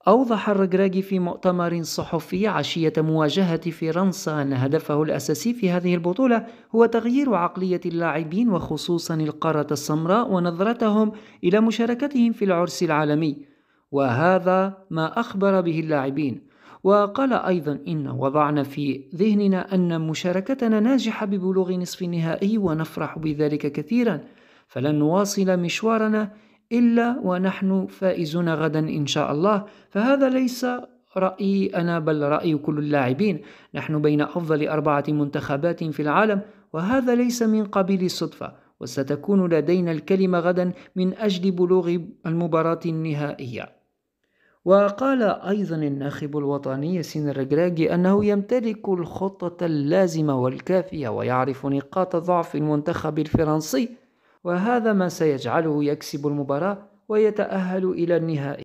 أوضح الركراكي في مؤتمر صحفي عشية مواجهة فرنسا أن هدفه الأساسي في هذه البطولة هو تغيير عقلية اللاعبين وخصوصا القارة السمراء ونظرتهم إلى مشاركتهم في العرس العالمي، وهذا ما أخبر به اللاعبين. وقال أيضا إن وضعنا في ذهننا أن مشاركتنا ناجحة ببلوغ نصف النهائي ونفرح بذلك كثيرا، فلن نواصل مشوارنا إلا ونحن فائزون غدا إن شاء الله. فهذا ليس رأيي أنا بل رأي كل اللاعبين، نحن بين أفضل 4 منتخبات في العالم، وهذا ليس من قبيل الصدفة، وستكون لدينا الكلمة غدا من أجل بلوغ المباراة النهائية. وقال أيضا الناخب الوطني ياسين الركراكي أنه يمتلك الخطة اللازمة والكافية ويعرف نقاط ضعف المنتخب الفرنسي، وهذا ما سيجعله يكسب المباراة ويتأهل إلى النهائي.